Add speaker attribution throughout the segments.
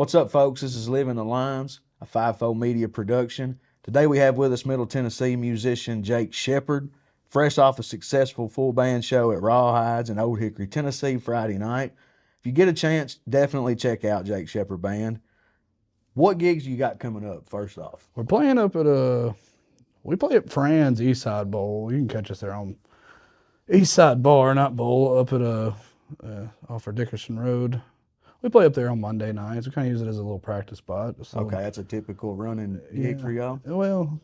Speaker 1: What's up, folks? This is Living the Lines, a five-fold media production. Today we have with us Middle Tennessee musician Jake Shepard, fresh off a successful full band show at Rawhides in Old Hickory, Tennessee Friday night. If you get a chance, definitely check out Jake Shepard Band. What gigs you got coming up, first off?
Speaker 2: We're playing up at we play at Fran's Eastside Bowl. You can catch us there on Eastside Bar, not Bowl, up at off of Dickerson Road. We play up there on Monday nights. We kind of use it as a little practice spot.
Speaker 1: Okay, that's a typical running gig for y'all?
Speaker 2: Well,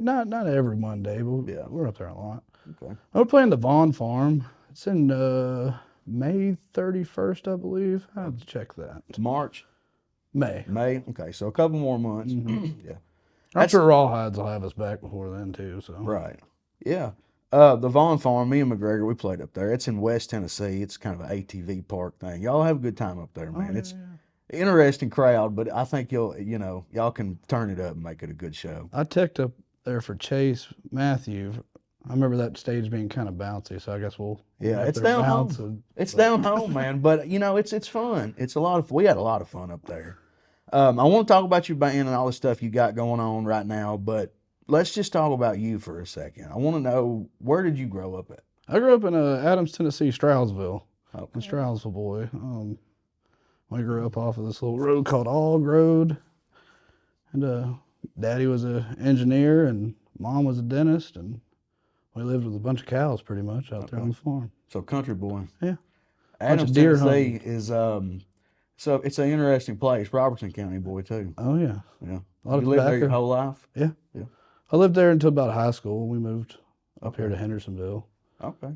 Speaker 2: not every Monday, but
Speaker 1: Yeah.
Speaker 2: we're up there a lot.
Speaker 1: Okay.
Speaker 2: We're playing the Vaughn Farm. It's in May 31st, I believe. I have to check that.
Speaker 1: It's March?
Speaker 2: May.
Speaker 1: Okay, so a couple more months. Yeah.
Speaker 2: I'm sure Rawhides will have us back before then, too. So.
Speaker 1: Right. Yeah. The Vaughn Farm, me and McGregor, we played up there. It's in West Tennessee. It's kind of an ATV park thing. Y'all have a good time up there, man. It's an interesting crowd, but I think y'all can turn it up and make it a good show.
Speaker 2: I teched up there for Chase Matthew. I remember that stage being kind of bouncy, so I guess we'll
Speaker 1: it's down home. It's down home, man. But it's fun. It's a lot of. We had a lot of fun up there. I want to talk about your band and all the stuff you got going on right now, but let's just talk about you for a second. I want to know, where did you grow up at?
Speaker 2: I grew up in Adams, Tennessee, Stroudsville.
Speaker 1: Okay.
Speaker 2: I'm a Stroudsville boy. We grew up off of this little road called Ogg Road. And Daddy was an engineer and Mom was a dentist. And we lived with a bunch of cows pretty much out there on the farm.
Speaker 1: So country boy.
Speaker 2: Yeah.
Speaker 1: Adams, Tennessee is, so it's an interesting place. Robertson County boy too.
Speaker 2: Oh, yeah.
Speaker 1: Yeah.
Speaker 2: A lot of
Speaker 1: you lived there your
Speaker 2: tobacco.
Speaker 1: whole life?
Speaker 2: Yeah.
Speaker 1: Yeah.
Speaker 2: I lived there until about high school. We moved up here to Hendersonville.
Speaker 1: Okay.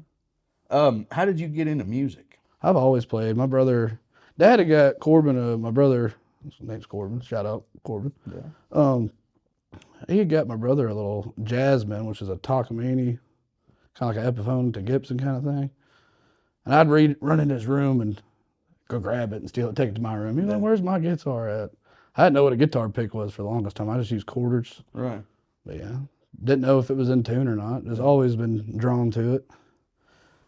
Speaker 1: How did you get into music?
Speaker 2: I've always played. My brother, Dad had got Corbin, my brother, his name's Corbin, shout out Corbin.
Speaker 1: Yeah.
Speaker 2: He had got my brother a little Jasmine, which is a Takamine, kind of like an Epiphone to Gibson kind of thing. And I'd run in his room and go grab it and steal it, take it to my room. He's like, where's my guitar at? I didn't know what a guitar pick was for the longest time. I just used quarters.
Speaker 1: Right.
Speaker 2: But yeah, didn't know if it was in tune or not. Just always been drawn to it.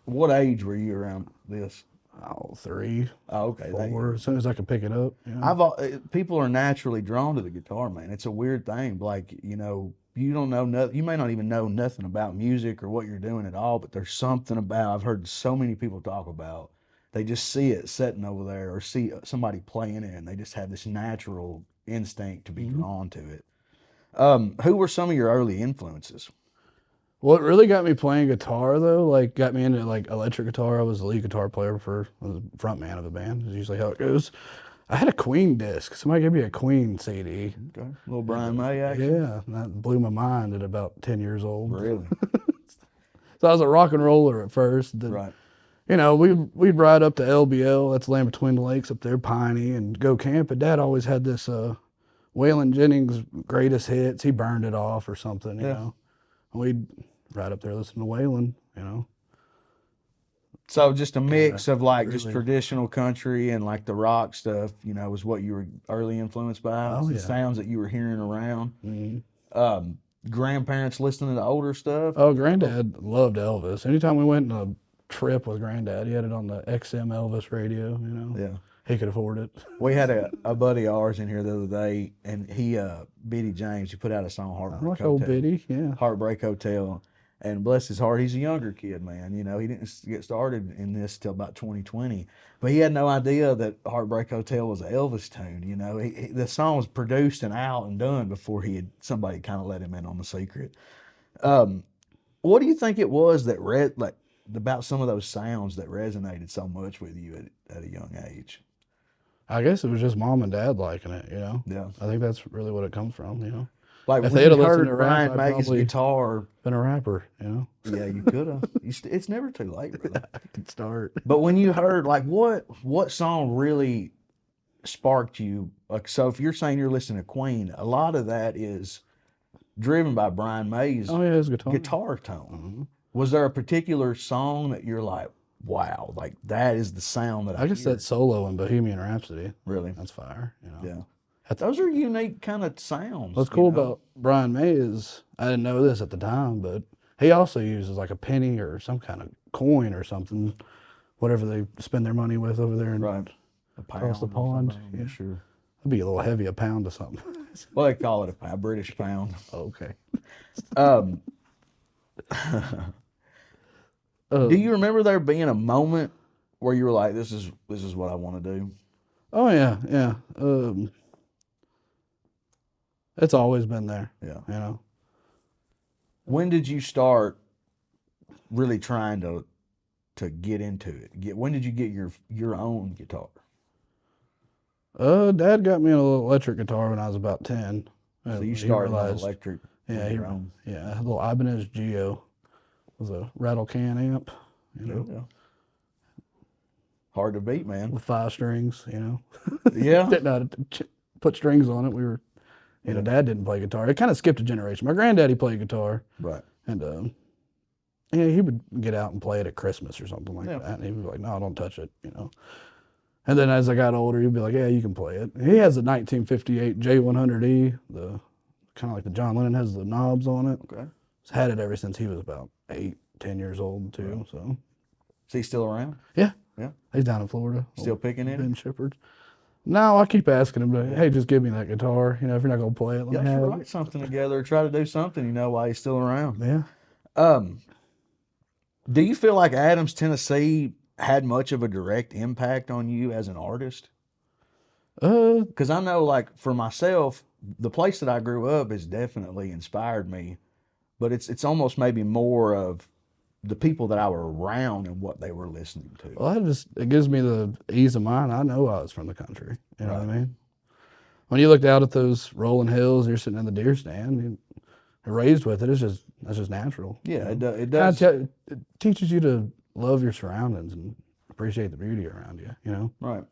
Speaker 1: What age were you around this?
Speaker 2: Oh, 3,
Speaker 1: Oh, okay.
Speaker 2: 4, as soon as I could pick it up. You know?
Speaker 1: People are naturally drawn to the guitar, man. It's a weird thing. Like, you don't know nothing. You may not even know nothing about music or what you're doing at all, but there's something about, I've heard so many people talk about, they just see it sitting over there or see somebody playing it, and they just have this natural instinct to be drawn to it. Who were some of your early influences?
Speaker 2: What really got me playing guitar, though, like got me into like electric guitar. I was the lead guitar player I was the front man of a band. Is usually how it goes. I had a Queen disc. Somebody gave me a Queen CD.
Speaker 1: Okay. Little Brian May action?
Speaker 2: Yeah, and that blew my mind at about 10 years old.
Speaker 1: Really?
Speaker 2: So I was a rock and roller at first. Then,
Speaker 1: Right.
Speaker 2: We'd ride up to LBL, that's Land Between the Lakes up there, Piney, and go camp. And Dad always had this Waylon Jennings greatest hits. He burned it off or something, you know. And we'd ride up there listening to Waylon,
Speaker 1: So just a mix of like just traditional country and like the rock stuff, was what you were early influenced by.
Speaker 2: Oh,
Speaker 1: The
Speaker 2: yeah.
Speaker 1: sounds that you were hearing around.
Speaker 2: Mm-hmm.
Speaker 1: Grandparents listening to older stuff.
Speaker 2: Oh, Granddad loved Elvis. Anytime we went on a trip with Granddad, he had it on the XM Elvis radio,
Speaker 1: Yeah.
Speaker 2: He could afford it.
Speaker 1: We had a buddy of ours in here the other day, and he, Biddy James, he put out a song,
Speaker 2: I
Speaker 1: Heartbreak
Speaker 2: like
Speaker 1: Hotel.
Speaker 2: old Biddy, yeah.
Speaker 1: Heartbreak Hotel. And bless his heart, he's a younger kid, man. He didn't get started in this till about 2020. But he had no idea that Heartbreak Hotel was an Elvis tune. The song was produced and out and done before somebody kind of let him in on the secret. What do you think it was that about some of those sounds that resonated so much with you at a young age?
Speaker 2: I guess it was just Mom and Dad liking it,
Speaker 1: Yeah.
Speaker 2: I think that's really what it comes from,
Speaker 1: Like
Speaker 2: If
Speaker 1: when
Speaker 2: they'd
Speaker 1: you
Speaker 2: have listened
Speaker 1: heard
Speaker 2: to rap,
Speaker 1: Brian
Speaker 2: I'd
Speaker 1: May's
Speaker 2: probably
Speaker 1: guitar,
Speaker 2: been a rapper,
Speaker 1: yeah, you could have. It's never too late, brother.
Speaker 2: I could start.
Speaker 1: But when you heard, like, what song really sparked you? Like, so if you're saying you're listening to Queen, a lot of that is driven by Brian May's
Speaker 2: Oh, yeah, his guitar.
Speaker 1: guitar tone. Was there a particular song that you're like, wow, like that is the sound that I
Speaker 2: I guess
Speaker 1: hear?
Speaker 2: that solo in Bohemian Rhapsody,
Speaker 1: Really?
Speaker 2: that's fire,
Speaker 1: Yeah. Those are unique kind of sounds.
Speaker 2: What's cool about Brian May is, I didn't know this at the time, but he also uses like a penny or some kind of coin or something, whatever they spend their money with over there
Speaker 1: Right.
Speaker 2: across the pond.
Speaker 1: Yeah, sure.
Speaker 2: It'd be a little heavy, a pound or something.
Speaker 1: Well, they call it a British pound.
Speaker 2: Okay.
Speaker 1: Um, do
Speaker 2: Uh,
Speaker 1: you remember there being a moment where you were like, this is what I want to do?
Speaker 2: oh yeah, yeah. It's always been there.
Speaker 1: Yeah.
Speaker 2: You know.
Speaker 1: When did you start really trying to get into it? When did you get your own guitar?
Speaker 2: Dad got me a little electric guitar when I was about 10.
Speaker 1: So you
Speaker 2: He
Speaker 1: started on
Speaker 2: realized,
Speaker 1: electric
Speaker 2: yeah,
Speaker 1: with your own.
Speaker 2: yeah, a little Ibanez Geo was a rattle can amp, you know,
Speaker 1: Yeah. Hard to beat, man.
Speaker 2: with 5 strings, you know.
Speaker 1: Yeah.
Speaker 2: Didn't know how to put strings on it. We were, you know, Dad didn't play guitar. It kind of skipped a generation. My granddaddy played guitar,
Speaker 1: Right.
Speaker 2: and yeah, he would get out and play it at Christmas or something like
Speaker 1: Yeah.
Speaker 2: that. And he was like, "No, don't touch it," you know. And then as I got older, he'd be like, "Yeah, you can play it." He has a 1958 J100E, the kind of like the John Lennon has the knobs on it.
Speaker 1: Okay.
Speaker 2: He's had it ever since he was about 8, 10 years old too.
Speaker 1: Right.
Speaker 2: So
Speaker 1: Is he still around?
Speaker 2: yeah,
Speaker 1: Yeah.
Speaker 2: he's down in Florida.
Speaker 1: Still picking it?
Speaker 2: Ben Shepard. No, I keep asking him to, hey, just give me that guitar. You know, if you're not gonna play it, let
Speaker 1: Y'all
Speaker 2: me
Speaker 1: should
Speaker 2: have
Speaker 1: write
Speaker 2: it.
Speaker 1: something together. Try to do something. While he's still around.
Speaker 2: Yeah.
Speaker 1: Do you feel like Adams, Tennessee, had much of a direct impact on you as an artist? Because I know, like for myself, the place that I grew up has definitely inspired me, but it's almost maybe more of the people that I were around and what they were listening to.
Speaker 2: Well, it gives me the ease of mind. I know I was from the country. You know what I
Speaker 1: Right.
Speaker 2: mean? When you looked out at those rolling hills, you're sitting in the deer stand. You're raised with it. That's just natural.
Speaker 1: Yeah,
Speaker 2: you know?
Speaker 1: it does.
Speaker 2: It teaches you to love your surroundings and appreciate the beauty around you. You know.
Speaker 1: Right.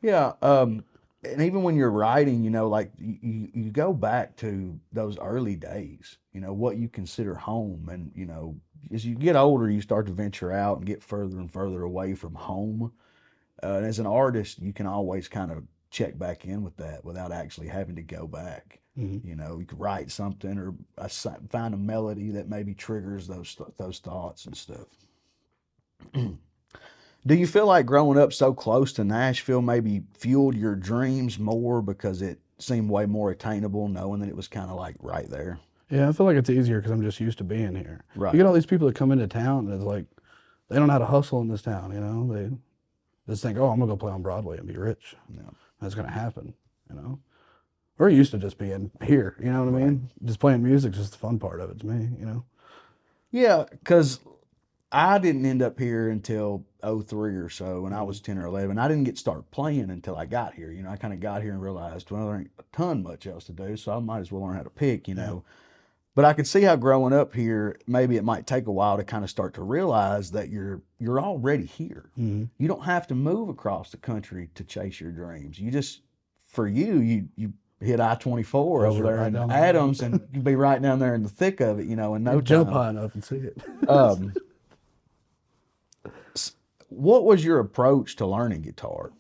Speaker 1: Yeah. And even when you're writing, like you go back to those early days, what you consider home. And, as you get older, you start to venture out and get further and further away from home. And as an artist, you can always kind of check back in with that without actually having to go back.
Speaker 2: Mm-hmm.
Speaker 1: You could write something or find a melody that maybe triggers those thoughts and stuff. Do you feel like growing up so close to Nashville maybe fueled your dreams more because it seemed way more attainable, knowing that it was kind of like right there?
Speaker 2: Yeah, I feel like it's easier because I'm just used to being here.
Speaker 1: Right.
Speaker 2: You get all these people that come into town and it's like they don't know how to hustle in this town. You know, they just think, oh, I'm gonna go play on Broadway and be rich.
Speaker 1: Yeah.
Speaker 2: That's gonna happen. You know, we're used to just being here. You know what I mean? Just playing music, just the fun part of it to me. You know.
Speaker 1: Yeah, because I didn't end up here until 03 or so when I was 10 or 11. I didn't get started playing until I got here. I kind of got here and realized, well, there ain't a ton much else to do, so I might as well learn how to pick, But I could see how growing up here, maybe it might take a while to kind of start to realize that you're already here.
Speaker 2: Mm-hmm.
Speaker 1: You don't have to move across the country to chase your dreams. You just, for you hit I-24 over there
Speaker 2: right
Speaker 1: in
Speaker 2: down there.
Speaker 1: Adams and you'd be right down there in the thick of it, in no
Speaker 2: Jump
Speaker 1: time.
Speaker 2: high enough and see it.
Speaker 1: What was your approach to learning guitar?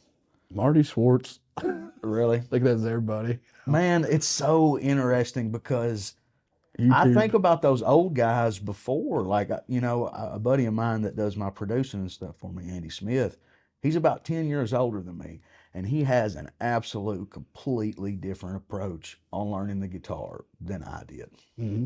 Speaker 2: Marty Schwartz.
Speaker 1: Really?
Speaker 2: I think that's everybody.
Speaker 1: Man, it's so interesting because I
Speaker 2: YouTube.
Speaker 1: think about those old guys before, like, a buddy of mine that does my producing and stuff for me, Andy Smith, he's about 10 years older than me, and he has an absolute, completely different approach on learning the guitar than I did.
Speaker 2: Mm-hmm.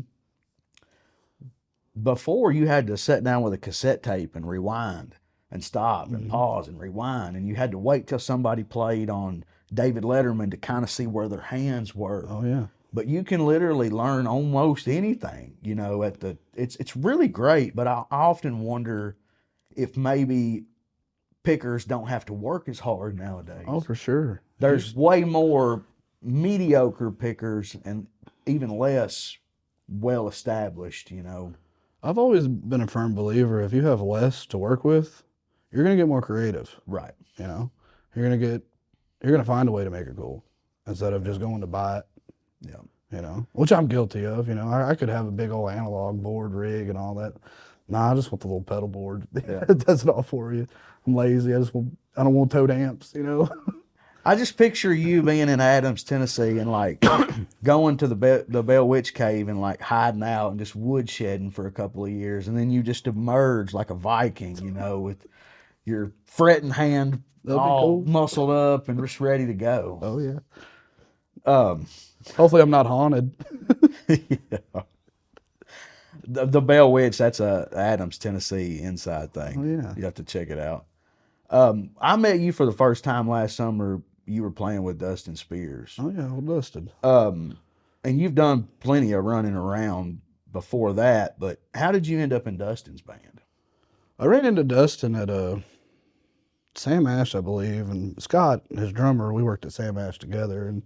Speaker 1: Before, you had to sit down with a cassette tape and rewind and stop and pause and rewind, and you had to wait till somebody played on David Letterman to kind of see where their hands were.
Speaker 2: Oh yeah.
Speaker 1: But you can literally learn almost anything, it's really great, but I often wonder if maybe pickers don't have to work as hard nowadays.
Speaker 2: Oh, for sure.
Speaker 1: There's way more mediocre pickers and even less well established,
Speaker 2: I've always been a firm believer if you have less to work with, you're gonna get more creative.
Speaker 1: Right.
Speaker 2: You're gonna find a way to make it cool instead of just going to buy it.
Speaker 1: Yeah.
Speaker 2: Which I'm guilty of. I could have a big old analog board rig and all that. Nah, I just want the little pedal board.
Speaker 1: Yeah.
Speaker 2: It does it all for you. I'm lazy. I don't want toed amps,
Speaker 1: I just picture you being in Adams, Tennessee, and like going to the Bell Witch Cave and like hiding out and just woodshedding for a couple of years, and then you just emerge like a Viking, with your fretting hand
Speaker 2: That'd be
Speaker 1: all
Speaker 2: cool.
Speaker 1: muscled up and just ready to go.
Speaker 2: Oh yeah.
Speaker 1: Um,
Speaker 2: Hopefully I'm not haunted.
Speaker 1: yeah. The Bell Witch, that's a Adams, Tennessee inside
Speaker 2: Oh
Speaker 1: thing.
Speaker 2: yeah.
Speaker 1: You have to check it out. I met you for the first time last summer. You were playing with Dustin Spears.
Speaker 2: Oh yeah, well dusted.
Speaker 1: And you've done plenty of running around before that, but how did you end up in Dustin's band?
Speaker 2: I ran into Dustin at Sam Ash, I believe, and Scott, his drummer, we worked at Sam Ash together and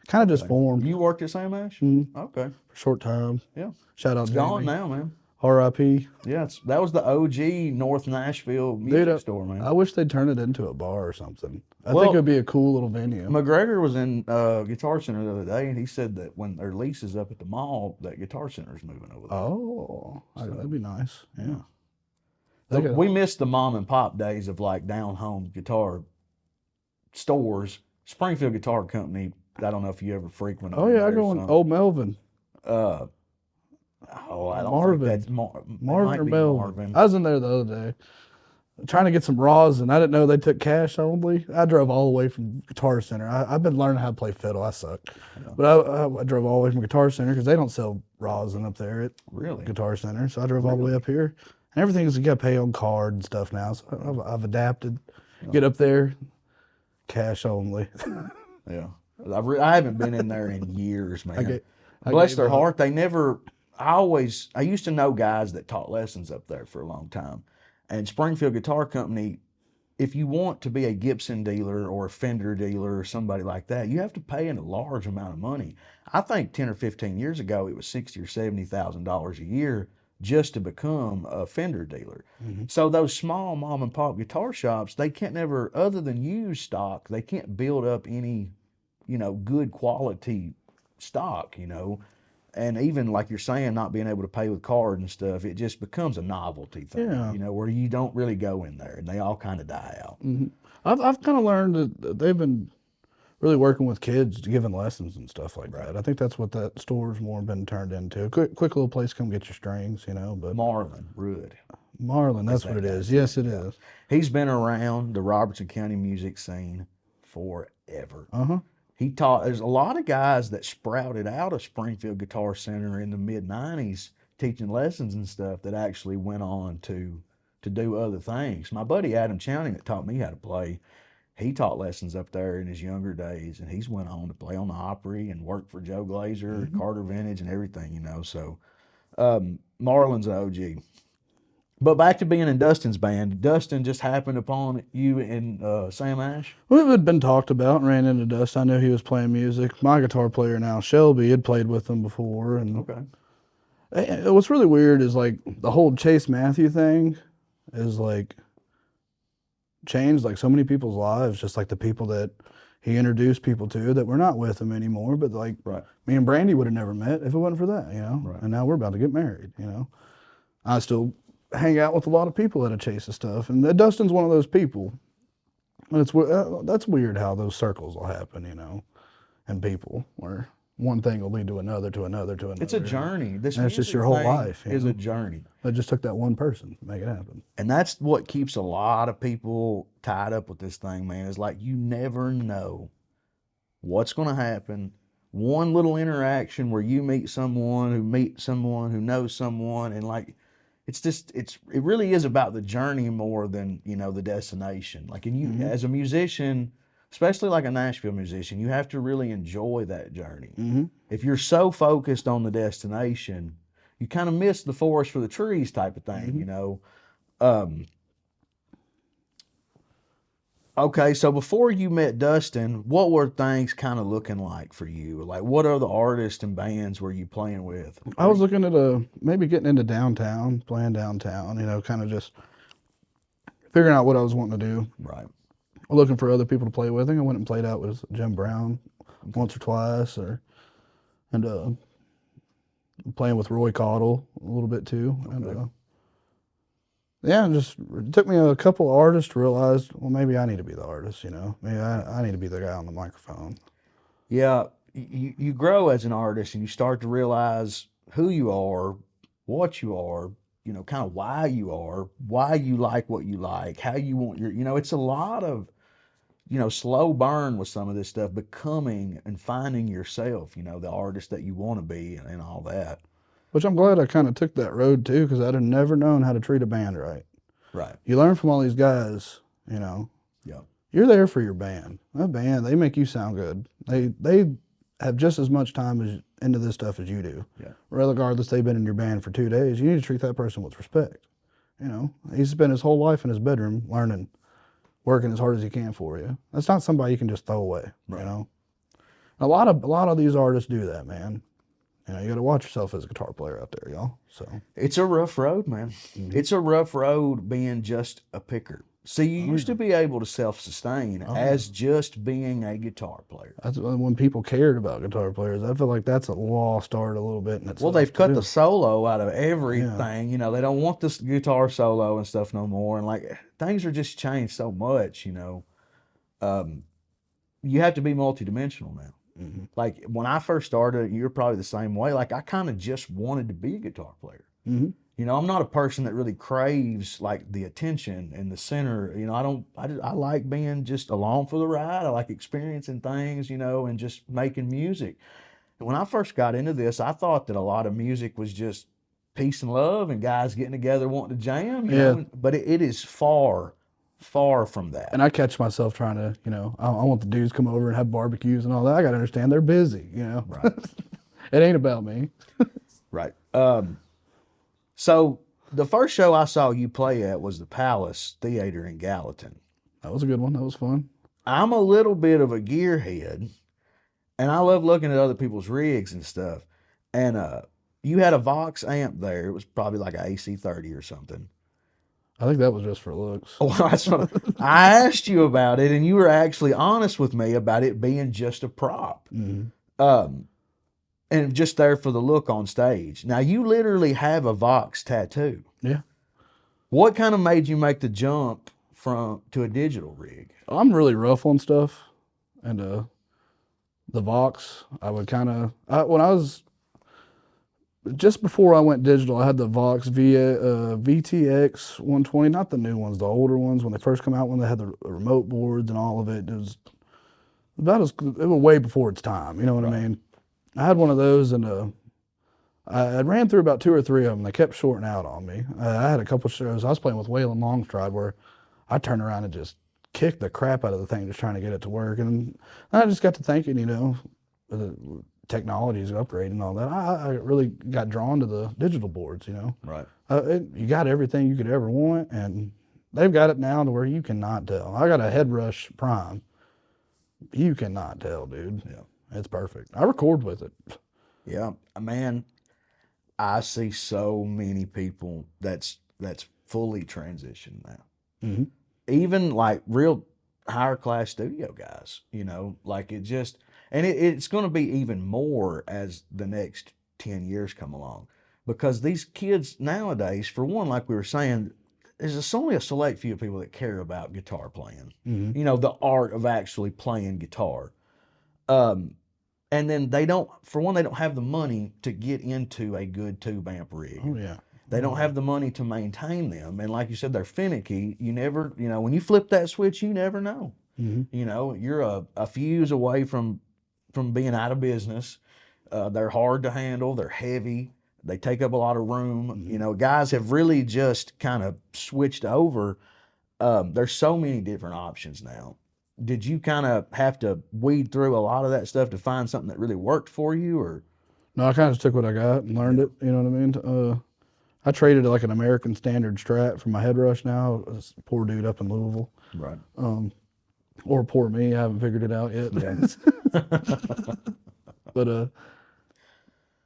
Speaker 2: kind of just
Speaker 1: Okay.
Speaker 2: formed
Speaker 1: You worked at Sam Ash?
Speaker 2: for
Speaker 1: Okay.
Speaker 2: a short time.
Speaker 1: Yeah.
Speaker 2: Shout out
Speaker 1: It's gone
Speaker 2: Jamie.
Speaker 1: now, man.
Speaker 2: R.I.P.
Speaker 1: Yeah, that was the OG North Nashville music
Speaker 2: Dude,
Speaker 1: store, man.
Speaker 2: I wish they'd turn it into a bar or something. I
Speaker 1: Well,
Speaker 2: think it would be a cool little venue.
Speaker 1: McGregor was in Guitar Center the other day, and he said that when their lease is up at the mall, that Guitar Center's moving over there.
Speaker 2: Oh, that'd be nice. Yeah.
Speaker 1: We missed the mom and pop days of like down home guitar stores. Springfield Guitar Company. I don't know if you ever frequented.
Speaker 2: Oh yeah, I go on Old Melvin.
Speaker 1: I don't
Speaker 2: Marvin.
Speaker 1: think that's
Speaker 2: Marvin or Melvin.
Speaker 1: Marvin.
Speaker 2: I was in there the other day trying to get some raws, and I didn't know they took cash only. I drove all the way from Guitar Center. I've been learning how to play fiddle. I suck. Yeah. But I drove all the way from Guitar Center because they don't sell rosin up there at Guitar Center. So I drove all the way up here. And everything's, you got to pay on card and stuff now. So I've adapted. Yeah. Get up there, cash only.
Speaker 1: Yeah. I haven't been in there in years, man. Bless their heart. They never, I used to know guys that taught lessons up there for a long time. And Springfield Guitar Company, if you want to be a Gibson dealer or a Fender dealer or somebody like that, you have to pay in a large amount of money. I think 10 or 15 years ago, it was $60,000 or $70,000 a year just to become a Fender dealer. Mm-hmm. So those small mom and pop guitar shops, they can't never, other than use stock, they can't build up any, good quality stock, And even like you're saying, not being able to pay with card and stuff, it just becomes a novelty thing, where you don't really go in there and they all kind of die out.
Speaker 2: Mm-hmm. I've kind of learned that they've been really working with kids, giving lessons and stuff like that. I think that's what that store's more been turned into. Quick little place, come get your strings, But
Speaker 1: Marlon Rudd.
Speaker 2: Marlon, that's what it is. Yes, it is.
Speaker 1: He's been around the Robertson County music scene forever.
Speaker 2: Uh-huh.
Speaker 1: He taught, there's a lot of guys that sprouted out of Springfield Guitar Center in the mid-90s teaching lessons and stuff that actually went on to do other things. My buddy Adam Chowning that taught me how to play, he taught lessons up there in his younger days, and he's went on to play on the Opry and work for Joe Glazer, Carter Vintage, and everything, So Marlon's an OG. But back to being in Dustin's band, Dustin just happened upon you in Sam Ash?
Speaker 2: Well, it had been talked about and ran into Dustin. I knew he was playing music. My guitar player now, Shelby, had played with him before. And what's really weird is like the whole Chase Matthew thing is like changed like so many people's lives, just like the people that he introduced people to that were not with him anymore. But like me and Brandy would have never met if it wasn't for that, Right. And now we're about to get married, I still hang out with a lot of people at a Chase of stuff, and Dustin's one of those people. And that's weird how those circles will happen, and people where one thing will lead to another, to another, to another.
Speaker 1: It's a journey.
Speaker 2: It's just your whole life.
Speaker 1: Is a journey.
Speaker 2: It just took that one person to make it happen.
Speaker 1: And that's what keeps a lot of people tied up with this thing, man. Is like you never know what's going to happen. One little interaction where you meet someone who knows someone, and like. It really is about the journey more than, the destination. Like, and you, as a musician, especially like a Nashville musician, you have to really enjoy that journey. Mm-hmm. If you're so focused on the destination, you kind of miss the forest for the trees type of thing, Okay, so before you met Dustin, what were things kind of looking like for you? Like, what other artists and bands were you playing with?
Speaker 2: I was looking at maybe getting into downtown, playing downtown, kind of just figuring out what I was wanting to do.
Speaker 1: Right.
Speaker 2: Looking for other people to play with. I went and played out with Jim Brown once or twice, and playing with Roy Cottle a little bit too. Okay. And it took me a couple of artists to realize, well, maybe I need to be the artist, Maybe I need to be the guy on the microphone.
Speaker 1: Yeah, you grow as an artist and you start to realize who you are, what you are, kind of why you are, why you like what you like, how you want it's a lot of, slow burn with some of this stuff, becoming and finding yourself, the artist that you want to be and all that.
Speaker 2: Which I'm glad I kind of took that road too, because I'd have never known how to treat a band right.
Speaker 1: Right.
Speaker 2: You learn from all these guys,
Speaker 1: Yeah.
Speaker 2: You're there for your band. That band, they make you sound good. They have just as much time as into this stuff as you do.
Speaker 1: Yeah.
Speaker 2: Regardless, they've been in your band for 2 days. You need to treat that person with respect. He's spent his whole life in his bedroom learning, working as hard as he can for you. That's not somebody you can just throw away.
Speaker 1: Right.
Speaker 2: A lot of these artists do that, man. You got to watch yourself as a guitar player out there, y'all. So
Speaker 1: it's a rough road, man.
Speaker 2: Mm-hmm.
Speaker 1: It's a rough road being just a picker. See, you used to be able to self-sustain as just being a guitar player.
Speaker 2: That's when people cared about guitar players. I feel like that's a lost art a little bit.
Speaker 1: Well, they've cut the solo out of everything. Yeah. They don't want this guitar solo and stuff no more. And like things are just changed so much. You have to be multidimensional now.
Speaker 2: Mm-hmm.
Speaker 1: Like when I first started, you're probably the same way. Like I kind of just wanted to be a guitar player.
Speaker 2: Mm-hmm.
Speaker 1: I'm not a person that really craves like the attention and the center. I like being just along for the ride. I like experiencing things, and just making music. And when I first got into this, I thought that a lot of music was just peace and love and guys getting together wanting to jam, you know, but it is far from that.
Speaker 2: And I catch myself trying to, I want the dudes come over and have barbecues and all that. I got to understand they're busy,
Speaker 1: Right.
Speaker 2: It ain't about me.
Speaker 1: Right. So the first show I saw you play at was the Palace Theater in Gallatin.
Speaker 2: That was a good one. That was fun.
Speaker 1: I'm a little bit of a gearhead, and I love looking at other people's rigs and stuff. And you had a Vox amp there. It was probably like an AC30 or something.
Speaker 2: I think that was just for looks.
Speaker 1: Well, that's what I asked you about it, and you were actually honest with me about it being just a prop.
Speaker 2: Mm-hmm.
Speaker 1: And just there for the look on stage. Now, you literally have a Vox tattoo.
Speaker 2: Yeah.
Speaker 1: What kind of made you make the jump to a digital rig?
Speaker 2: I'm really rough on stuff. And the Vox, I would when I was, just before I went digital, I had the Vox VTX 120, not the new ones, the older ones, when they first come out, when they had the remote boards and all of it. It was way before its time, you know what I mean? I had one of those, and I ran through about 2 or 3 of them. They kept shorting out on me. I had a couple shows. I was playing with Waylon Longstride where I turned around and just kicked the crap out of the thing just trying to get it to work. And I just got to thinking, the technology is upgrading and all that. I really got drawn to the digital boards,
Speaker 1: Right.
Speaker 2: You got everything you could ever want, and they've got it now to where you cannot tell. I got a Headrush Prime. You cannot tell, dude.
Speaker 1: Yeah.
Speaker 2: It's perfect. I record with it.
Speaker 1: Yeah, man, I see so many people that's fully transitioned now.
Speaker 2: Mm-hmm.
Speaker 1: Even like real higher class studio guys, like it just, and it's going to be even more as the next 10 years come along, because these kids nowadays, for one, like we were saying, there's only a select few people that care about guitar playing, the art of actually playing guitar. And then they don't have the money to get into a good tube amp rig.
Speaker 2: Oh, yeah.
Speaker 1: They don't have the money to maintain them. And like you said, they're finicky. You never, when you flip that switch, you never know.
Speaker 2: Mm-hmm.
Speaker 1: You're a fuse away from being out of business. They're hard to handle. They're heavy. They take up a lot of room.
Speaker 2: Mm-hmm.
Speaker 1: Guys have really just kind of switched over. There's so many different options now. Did you kind of have to weed through a lot of that stuff to find something that really worked for you, or?
Speaker 2: No, I kind of just took what I got and learned it. You know what I mean? I traded like an American Standard Strat for my Headrush now. This poor dude up in Louisville.
Speaker 1: Right.
Speaker 2: Or poor me. I haven't figured it out yet.
Speaker 1: Yeah.
Speaker 2: But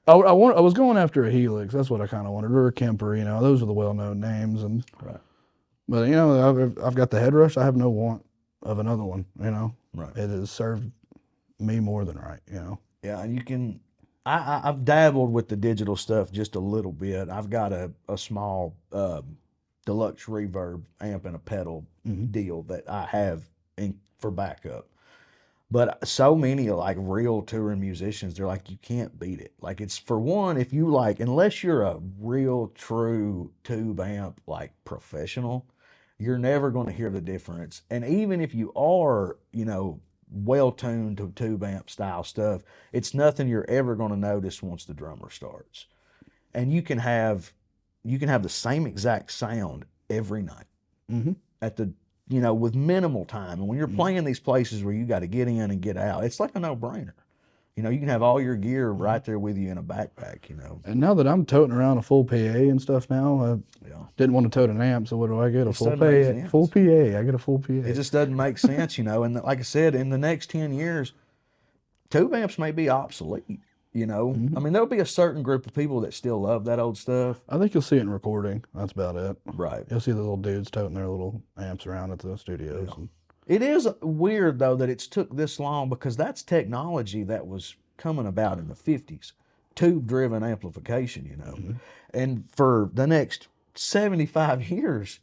Speaker 2: I was going after a Helix. That's what I kind of wanted, or a Kemper. Those are the well-known names. And
Speaker 1: right.
Speaker 2: But I've got the Headrush. I have no want of another one.
Speaker 1: Right.
Speaker 2: It has served me more than right.
Speaker 1: Yeah, and you can. I've dabbled with the digital stuff just a little bit. I've got a small deluxe reverb amp and a pedal deal that I have for backup. But so many like real touring musicians, they're like, you can't beat it. Like it's for one, if you like, unless you're a real true tube amp like professional, you're never going to hear the difference. And even if you are, well tuned to tube amp style stuff, it's nothing you're ever going to notice once the drummer starts. And you can have the same exact sound every night
Speaker 2: Mm-hmm.
Speaker 1: at the with minimal time. And when you're playing these places where you got to get in and get out, it's like a no-brainer. You can have all your gear right there with you in a backpack.
Speaker 2: And now that I'm toting around a full PA and stuff now, I
Speaker 1: Yeah.
Speaker 2: didn't want to tote an amp, so what do I get? A
Speaker 1: It
Speaker 2: full
Speaker 1: doesn't make
Speaker 2: PA.
Speaker 1: sense.
Speaker 2: Full PA. I get a full PA.
Speaker 1: It just doesn't make sense. And like I said, in the next 10 years, tube amps may be obsolete. I mean, there'll be a certain group of people that still love that old stuff.
Speaker 2: I think you'll see it in recording. That's about it.
Speaker 1: Right.
Speaker 2: You'll see the little dudes toting their little amps around at the studios.
Speaker 1: Yeah. It is weird, though, that it's took this long because that's technology that was coming about in the 50s, tube-driven amplification. And for the next 75 years,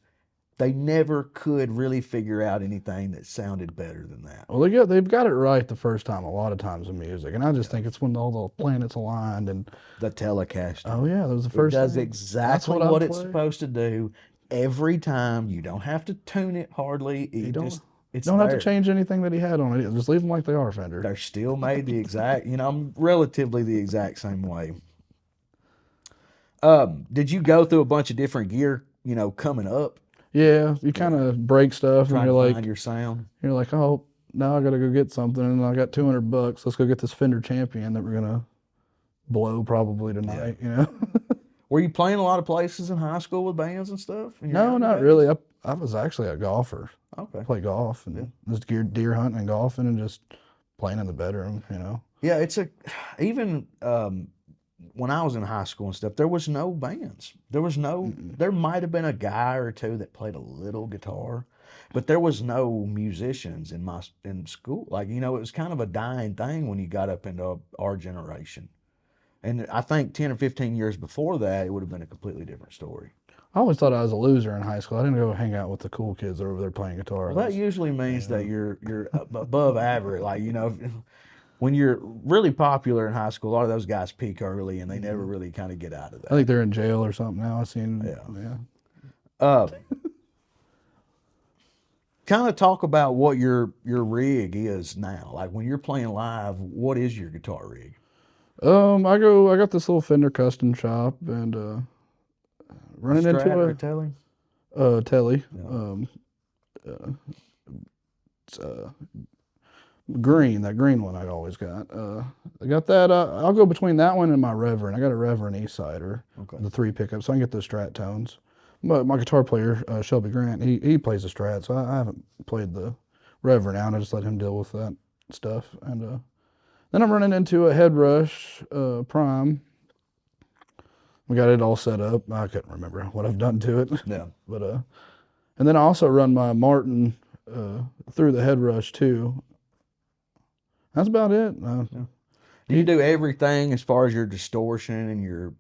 Speaker 1: they never could really figure out anything that sounded better than that.
Speaker 2: Well, they've got it right the first time a lot of times in music, and I just think it's when all the planets aligned and
Speaker 1: The Telecaster.
Speaker 2: oh yeah, that was the
Speaker 1: It
Speaker 2: first.
Speaker 1: does
Speaker 2: thing.
Speaker 1: exactly
Speaker 2: what I
Speaker 1: what it's
Speaker 2: play.
Speaker 1: supposed to do every time. You don't have to tune it hardly. It's
Speaker 2: Don't have to
Speaker 1: there.
Speaker 2: change anything that he had on it. Just leave them like they are, Fender.
Speaker 1: They're still made the exact, I'm relatively the exact same way. Did you go through a bunch of different gear, coming up,
Speaker 2: Yeah, you kind of break stuff, and
Speaker 1: trying
Speaker 2: you're
Speaker 1: to
Speaker 2: like,
Speaker 1: find your sound?
Speaker 2: oh, now I got to go get something, and I got $200. Let's go get this Fender Champion that we're gonna blow probably tonight.
Speaker 1: Were you playing a lot of places in high school with bands and stuff? in your
Speaker 2: No,
Speaker 1: younger
Speaker 2: not
Speaker 1: days?
Speaker 2: really. I was actually a golfer.
Speaker 1: Okay.
Speaker 2: Play golf and just deer hunting and golfing and just playing in the bedroom.
Speaker 1: Yeah, even when I was in high school and stuff, there was no bands. There might have been a guy or two that played a little guitar, but there was no musicians in school. Like, it was kind of a dying thing when you got up into our generation. And I think 10 or 15 years before that, it would have been a completely different story.
Speaker 2: I always thought I was a loser in high school. I didn't go hang out with the cool kids that were over there playing guitar.
Speaker 1: Well, that usually means that you're above average. Like, when you're really popular in high school, a lot of those guys peak early and they never really kind of get out of
Speaker 2: I
Speaker 1: that.
Speaker 2: think they're in jail or something now. I seen.
Speaker 1: Yeah. Kind of talk about what your rig is now. Like when you're playing live, what is your guitar rig?
Speaker 2: I got this little Fender custom shop and running
Speaker 1: Strat
Speaker 2: into
Speaker 1: or
Speaker 2: a
Speaker 1: Telly?
Speaker 2: telly.
Speaker 1: Yeah.
Speaker 2: It's green, that green one I always got. I got that. I'll go between that one and my Reverend. I got a Reverend Eastsider,
Speaker 1: Okay.
Speaker 2: the 3 pickups, so I can get the Strat tones. But my guitar player, Shelby Grant, he plays the Strat, so I haven't played the Reverend out. I just let him deal with that stuff. And then I'm running into a Headrush Prime. We got it all set up. I couldn't remember what I've done to it.
Speaker 1: Yeah.
Speaker 2: But and then I also run my Martin through the Headrush too. That's about it.
Speaker 1: Do you do everything as far as your distortion and your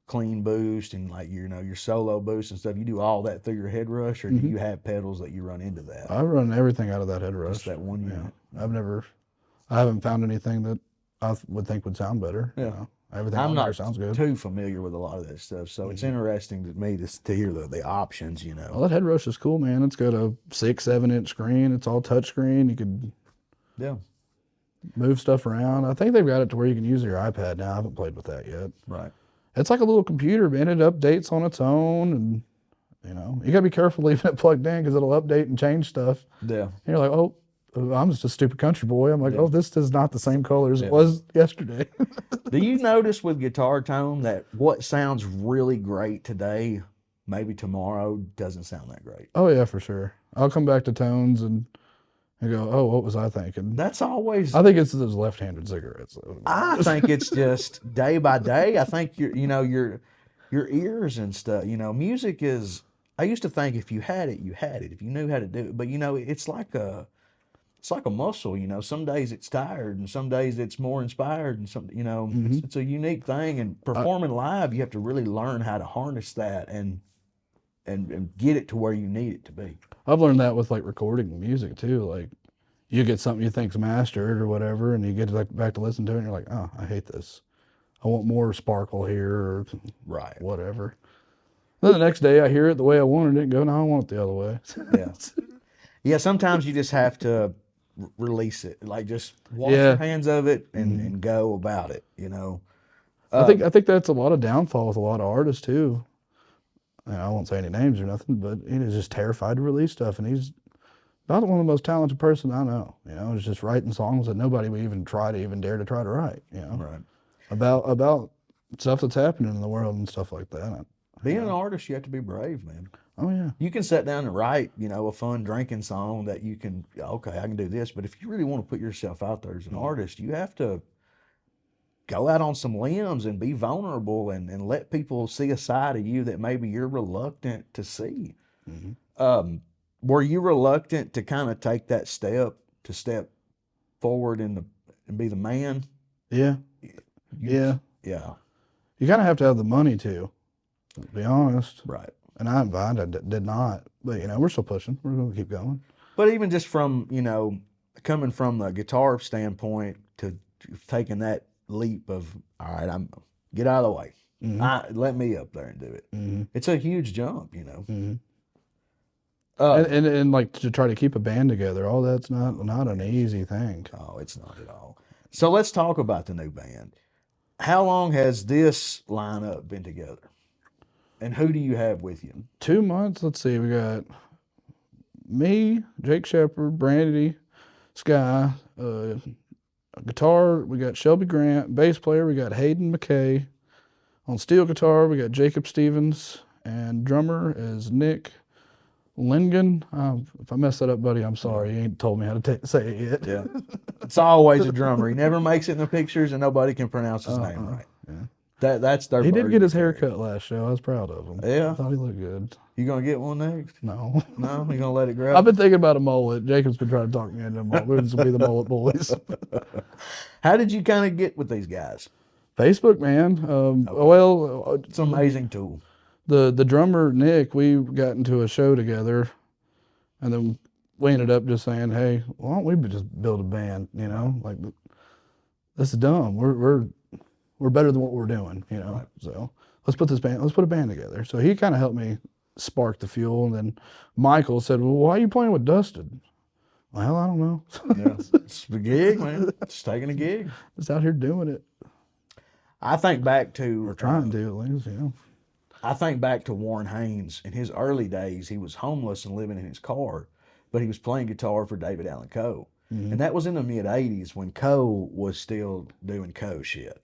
Speaker 1: clean boost and like your solo boost and stuff? You do all that through your Headrush, or do you have pedals that you run into that?
Speaker 2: I run everything out of that Headrush.
Speaker 1: Just that one unit.
Speaker 2: I haven't found anything that I would think would sound better.
Speaker 1: Yeah.
Speaker 2: Everything
Speaker 1: I'm
Speaker 2: on there
Speaker 1: not
Speaker 2: sounds good.
Speaker 1: too familiar with a lot of that stuff, so it's interesting to me to hear the options.
Speaker 2: Well, that Headrush is cool, man. It's got a 6-7 inch screen. It's all touch screen. You could
Speaker 1: Yeah.
Speaker 2: move stuff around. I think they've got it to where you can use your iPad now. I haven't played with that yet.
Speaker 1: Right.
Speaker 2: It's like a little computer, man. It updates on its own, and you gotta be careful leaving it plugged in because it'll update and change stuff.
Speaker 1: Yeah.
Speaker 2: And you're like, oh, I'm just a stupid country boy. I'm like, oh, this is not the same color as
Speaker 1: Yeah.
Speaker 2: it was yesterday.
Speaker 1: Do you notice with guitar tone that what sounds really great today, maybe tomorrow doesn't sound that great?
Speaker 2: Oh yeah, for sure. I'll come back to tones and go, oh, what was I thinking?
Speaker 1: That's always.
Speaker 2: I think it's those left-handed cigarettes.
Speaker 1: I think it's just day by day. I think your ears and stuff. Music is. I used to think if you had it, you had it. If you knew how to do it, but it's like a muscle. Some days it's tired, and some days it's more inspired, and some. It's a unique thing. And performing live, you have to really learn how to harness that and get it to where you need it to be.
Speaker 2: I've learned that with like recording music too. Like you get something you think's mastered or whatever, and you get back to listen to it, and you're like, oh, I hate this. I want more sparkle here or
Speaker 1: Right.
Speaker 2: whatever. Then the next day I hear it the way I wanted it and go, no, I want it the other way.
Speaker 1: Yeah. Yeah, sometimes you just have to release it. Like just wash your
Speaker 2: Yeah.
Speaker 1: hands of it and go about it, you know.
Speaker 2: I think that's a lot of downfall with a lot of artists too. And I won't say any names or nothing, but he's just terrified to release stuff, and he's not one of the most talented person I know. You know, he's just writing songs that nobody would even dare to try to write. You know,
Speaker 1: Right.
Speaker 2: about stuff that's happening in the world and stuff like that.
Speaker 1: Being an artist, you have to be brave, man.
Speaker 2: Oh yeah.
Speaker 1: You can sit down and write, you know, a fun drinking song that you can, okay, I can do this. But if you really want to put yourself out there as an artist, you have to go out on some limbs and be vulnerable and let people see a side of you that maybe you're reluctant to see. Were you reluctant to kind of take that step forward and be the man?
Speaker 2: Yeah.
Speaker 1: Yeah.
Speaker 2: You kind of have to have the money to be honest.
Speaker 1: Right.
Speaker 2: And I did not. But, you know, we're still pushing. We're going to keep going.
Speaker 1: But even just from, you know, coming from the guitar standpoint to taking that leap of, all right, get out of the way. Let me up there and do it. It's a huge jump, you know.
Speaker 2: And like to try to keep a band together, all that's not an easy thing.
Speaker 1: Oh, it's not at all. So let's talk about the new band. How long has this lineup been together? And who do you have with you?
Speaker 2: 2 months. Let's see. We got me, Jake Shepard, Brandy, Sky, guitar. We got Shelby Grant, bass player. We got Hayden McKay. On steel guitar, we got Jacob Stevens, and drummer is Nick Lingen. If I messed that up, buddy, I'm sorry. You ain't told me how to say it yet.
Speaker 1: Yeah. It's always a drummer. He never makes it in the pictures, and nobody can pronounce his name right.
Speaker 2: Yeah.
Speaker 1: That's their.
Speaker 2: He did get his hair cut last show. I was proud of him.
Speaker 1: Yeah.
Speaker 2: I thought he looked good.
Speaker 1: You gonna get one next?
Speaker 2: No.
Speaker 1: No, you gonna let it grow?
Speaker 2: I've been thinking about a mullet. Jacob's been trying to talk me into a mullet. We're just gonna be the mullet boys.
Speaker 1: How did you kind of get with these guys?
Speaker 2: Facebook, man. Well,
Speaker 1: It's an amazing tool.
Speaker 2: the drummer Nick, we got into a show together, and then we ended up just saying, "Hey, why don't we just build a band?" You know, like this is dumb. We're better than what we're doing. You know,
Speaker 1: Right.
Speaker 2: so let's put a band together. So he kind of helped me spark the fuel, and then Michael said, "Well, why are you playing with Dustin?" Well, I don't know.
Speaker 1: Yeah. It's a gig, man. It's taking a gig.
Speaker 2: Just out here doing it.
Speaker 1: I think back to
Speaker 2: We're trying to at least, you know.
Speaker 1: I think back to Warren Haynes. In his early days, he was homeless and living in his car, but he was playing guitar for David Allan Coe. And that was in the mid 80s when Coe was still doing Coe shit.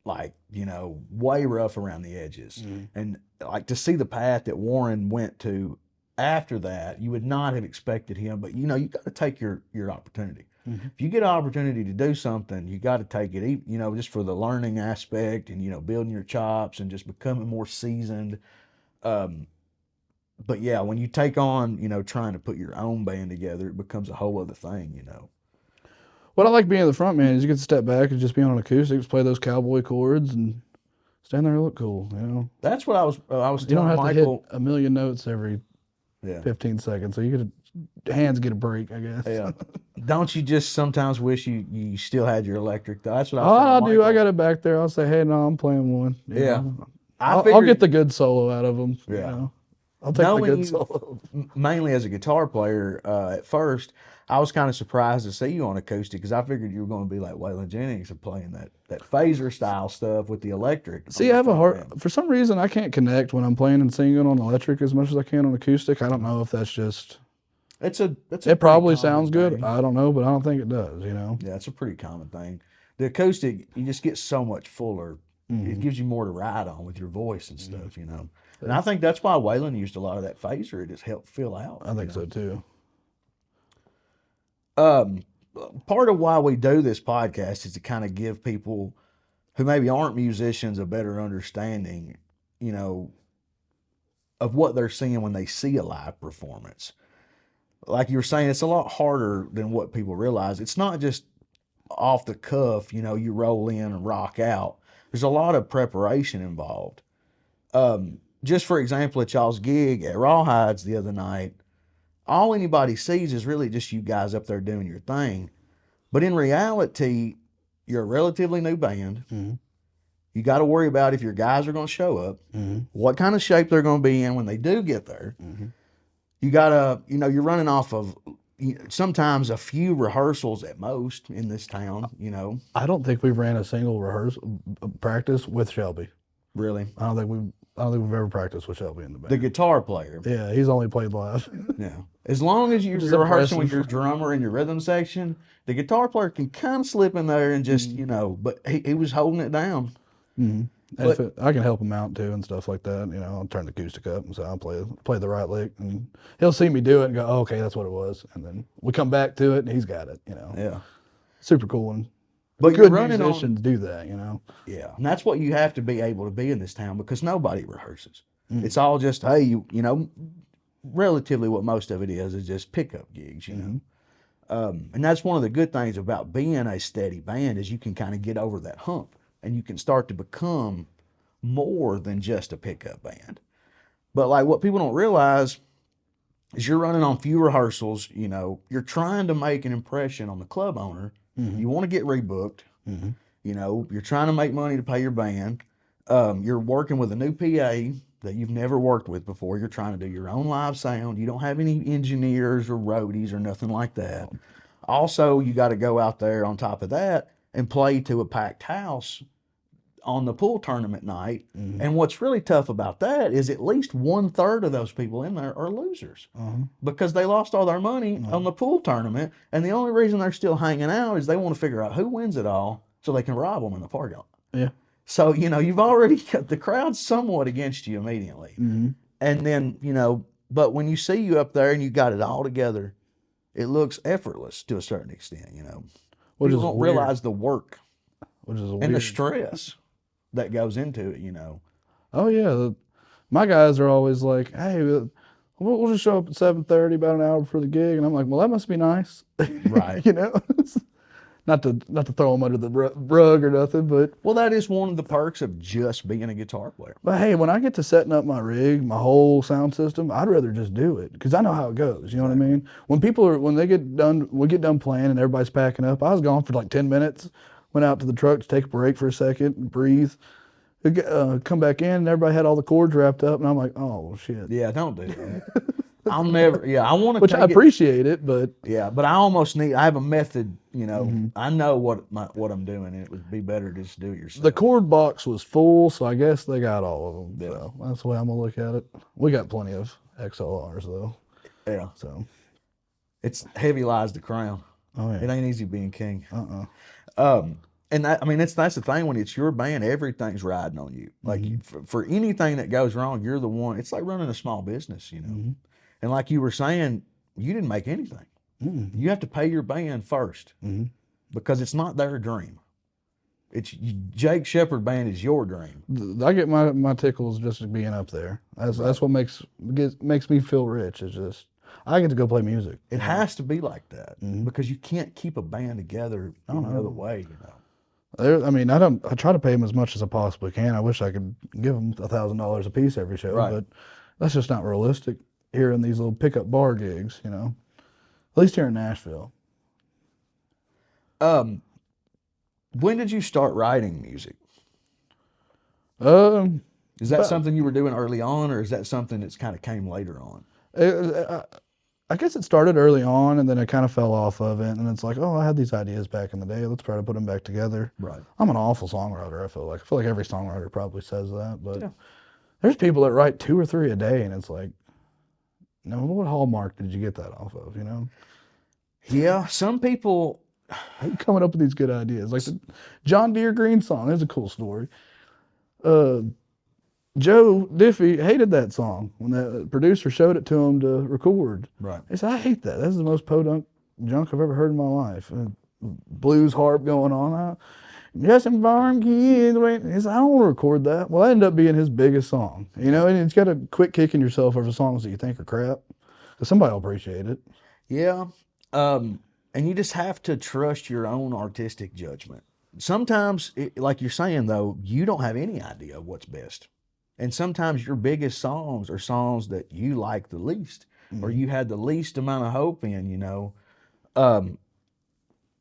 Speaker 1: Like, you know, way rough around the edges. And like to see the path that Warren went to after that, you would not have expected him, but you know, you got to take your opportunity. If you get an opportunity to do something, you got to take it, you know, just for the learning aspect and, you know, building your chops and just becoming more seasoned. But yeah, when you take on, you know, trying to put your own band together, it becomes a whole other thing, you know.
Speaker 2: What I like being the front man is you get to step back and just be on acoustics, play those cowboy chords, and stand there and look cool, you know.
Speaker 1: That's what I was
Speaker 2: You don't
Speaker 1: telling
Speaker 2: have
Speaker 1: Michael.
Speaker 2: to hit a million notes every
Speaker 1: Yeah.
Speaker 2: 15 seconds, so you get hands get a break, I guess.
Speaker 1: Yeah. Don't you just sometimes wish you still had your electric though? That's what I was
Speaker 2: Oh, I
Speaker 1: telling
Speaker 2: do. I
Speaker 1: Michael.
Speaker 2: got it back there. I'll say, hey, no, I'm playing one. You
Speaker 1: Yeah.
Speaker 2: know.
Speaker 1: I
Speaker 2: I'll
Speaker 1: figured-
Speaker 2: get the good solo out of them.
Speaker 1: Yeah.
Speaker 2: You know? I'll take the
Speaker 1: Knowing
Speaker 2: good
Speaker 1: you-
Speaker 2: solo.
Speaker 1: Mainly as a guitar player, at first, I was kind of surprised to see you on acoustic because I figured you were going to be like Waylon Jennings and playing that phaser style stuff with the electric.
Speaker 2: See, I have a hard, for some reason, I can't connect when I'm playing and singing on electric as much as I can on acoustic. I don't know if that's just,
Speaker 1: That's a
Speaker 2: it probably
Speaker 1: pretty common
Speaker 2: sounds good.
Speaker 1: thing.
Speaker 2: I don't know, but I don't think it does, you know?
Speaker 1: Yeah, it's a pretty common thing. The acoustic, you just get so much fuller. It gives you more to ride on with your voice and stuff, you know. And I think that's why Waylon used a lot of that phaser. It just helped fill out.
Speaker 2: I think so too.
Speaker 1: Part of why we do this podcast is to kind of give people who maybe aren't musicians a better understanding, you know, of what they're seeing when they see a live performance. Like you were saying, it's a lot harder than what people realize. It's not just off the cuff, you know, you roll in and rock out. There's a lot of preparation involved. Just for example, at y'all's gig at Rawhides the other night, all anybody sees is really just you guys up there doing your thing. But in reality, you're a relatively new band.
Speaker 2: Mm-hmm.
Speaker 1: You got to worry about if your guys are going to show up,
Speaker 2: Mm-hmm.
Speaker 1: what kind of shape they're going to be in when they do get there.
Speaker 2: Mm-hmm.
Speaker 1: You got to, you're running off of sometimes a few rehearsals at most in this town.
Speaker 2: I don't think we've ran a single rehearsal practice with Shelby.
Speaker 1: Really.
Speaker 2: I don't think we've ever practiced with Shelby in the band.
Speaker 1: The guitar player.
Speaker 2: Yeah, he's only played live.
Speaker 1: Yeah. As long as you're rehearsing with your drummer and your rhythm section, the guitar player can kind of slip in there and just, but he was holding it down.
Speaker 2: Mm-hmm. And I can help him out too and stuff like that. I'll turn the acoustic up and so I'll play the right lick, and he'll see me do it and go, oh, okay, that's what it was. And then we come back to it and he's got it.
Speaker 1: Yeah.
Speaker 2: Super cool. And
Speaker 1: but
Speaker 2: good musicians do that.
Speaker 1: Yeah, and that's what you have to be able to be in this town because nobody rehearses. Mm. It's all just relatively what most of it is just pickup gigs. And that's one of the good things about being a steady band is you can kind of get over that hump. And you can start to become more than just a pickup band. But like what people don't realize is you're running on few rehearsals, you're trying to make an impression on the club owner. Mm-hmm. You want to get rebooked. Mm-hmm. You're trying to make money to pay your band. You're working with a new PA that you've never worked with before. You're trying to do your own live sound. You don't have any engineers or roadies or nothing like that. Also, you got to go out there on top of that and play to a packed house on the pool tournament night. Mm-hmm. And what's really tough about that is at least 1/3 of those people in there are losers because they lost all their money on the pool tournament. And the only reason they're still hanging out is they want to figure out who wins it all so they can rob them in the parking lot.
Speaker 2: Yeah.
Speaker 1: So, you've already got the crowd somewhat against you immediately. Mm-hmm. And then, but when you see you up there and you got it all together, it looks effortless to a certain extent, People don't realize the work and the stress that goes into it,
Speaker 2: Oh, yeah. My guys are always like, hey, we'll just show up at 7:30, about an hour before the gig. And I'm like, well, that must be nice.
Speaker 1: Right.
Speaker 2: Not to throw them under the rug or nothing, but...
Speaker 1: Well, that is one of the perks of just being a guitar player.
Speaker 2: But hey, when I get to setting up my rig, my whole sound system, I'd rather just do it because I know how it goes. You know what I mean? When we get done playing and everybody's packing up, I was gone for like 10 minutes, went out to the truck to take a break for a second and breathe. Come back in and everybody had all the chords wrapped up and I'm like, oh, shit.
Speaker 1: Yeah, don't do that. I'll never, I want to.
Speaker 2: Which I appreciate it, but
Speaker 1: but I have a method. I know what I'm doing, and it would be better to just do it yourself.
Speaker 2: The chord box was full, so I guess they got all of them. Yeah. So that's the way I'm gonna look at it. We got plenty of XLRs though.
Speaker 1: Yeah.
Speaker 2: So
Speaker 1: it's heavy lies the crown.
Speaker 2: Oh yeah.
Speaker 1: It ain't easy being king. And that's the thing when it's your band, everything's riding on you. Like for anything that goes wrong, you're the one. It's like running a small business, And like you were saying, you didn't make anything. Mm-hmm. You have to pay your band first because it's not their dream. It's Jake Shepard band is your dream.
Speaker 2: I get my tickles just being up there. That's what makes me feel rich. It's just I get to go play music.
Speaker 1: It has to be like that because you can't keep a band together any other way.
Speaker 2: I try to pay them as much as I possibly can. I wish I could give them $1,000 a piece every show, but that's just not realistic. Here in these little pickup bar gigs, at least here in Nashville.
Speaker 1: When did you start writing music? Is that something you were doing early on, or is that something that's kind of came later on?
Speaker 2: I guess it started early on, and then it kind of fell off of it, and it's like, oh, I had these ideas back in the day. Let's try to put them back together.
Speaker 1: Right.
Speaker 2: I'm an awful songwriter, I feel like. I feel like every songwriter probably says that, but there's people that write 2 or 3 a day, and it's like, now, what hallmark did you get that off of,
Speaker 1: Yeah, some people...
Speaker 2: coming up with these good ideas. Like the John Deere Green song. There's a cool story. Joe Diffie hated that song when the producer showed it to him to record.
Speaker 1: Right.
Speaker 2: He said, I hate that. This is the most podunk junk I've ever heard in my life. Blues harp going on. Justin Farm Kids. He said, I don't want to record that. Well, that ended up being his biggest song. And it's got to quit kicking yourself over songs that you think are crap. Because somebody will appreciate it.
Speaker 1: Yeah. And you just have to trust your own artistic judgment. Sometimes, like you're saying, though, you don't have any idea of what's best. And sometimes your biggest songs are songs that you like the least. or you had the least amount of hope in, you know.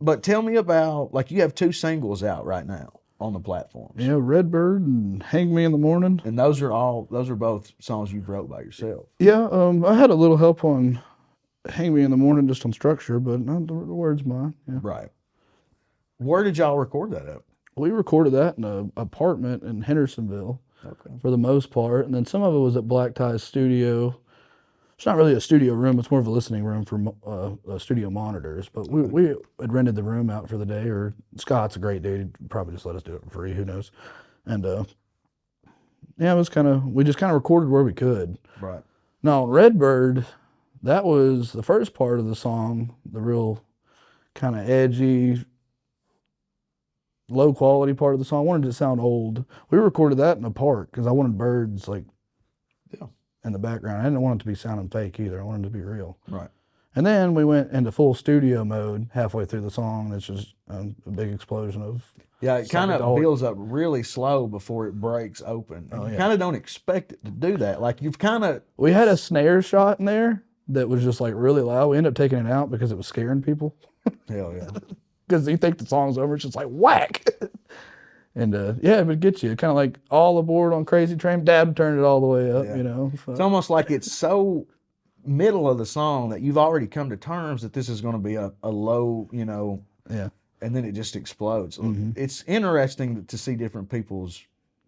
Speaker 1: But tell me about, like, you have 2 singles out right now on the platforms.
Speaker 2: Yeah, Redbird and Hang Me in the Morning.
Speaker 1: And those are both songs you wrote by yourself.
Speaker 2: Yeah, I had a little help on Hang Me in the Morning just on structure, but not the words mine. Yeah.
Speaker 1: Right. Where did y'all record that at?
Speaker 2: We recorded that in an apartment in Hendersonville
Speaker 1: Okay.
Speaker 2: for the most part, and then some of it was at Black Tie's studio. It's not really a studio room; it's more of a listening room for studio monitors. But we had rented the room out for the day. Or Scott's a great dude; he'd probably just let us do it for free. Who knows? And yeah, it was we just kind of recorded where we could.
Speaker 1: Right.
Speaker 2: Now, Redbird, that was the first part of the song, the real kind of edgy, low quality part of the song. I wanted it to sound old. We recorded that in a park because I wanted birds like in the background. I didn't want it to be sounding fake either. I wanted it to be real.
Speaker 1: Right.
Speaker 2: And then we went into full studio mode halfway through the song. It's just a big explosion of.
Speaker 1: Yeah, it kind of builds up really slow before it breaks open. And you kind of don't expect it to do that. Like
Speaker 2: We had a snare shot in there that was just like really loud. We ended up taking it out because it was scaring people.
Speaker 1: Hell yeah.
Speaker 2: Because you think the song's over, it's just like whack. And yeah, it would get you. Kind of like All Aboard on Crazy Train. Dad turned it all the way up, you know. So.
Speaker 1: It's almost like it's so middle of the song that you've already come to terms that this is going to be a low, you know.
Speaker 2: Yeah.
Speaker 1: And then it just explodes. It's interesting to see different people's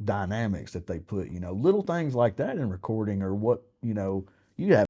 Speaker 1: dynamics that they put, you know, little things like that in recording, or what, you know, you have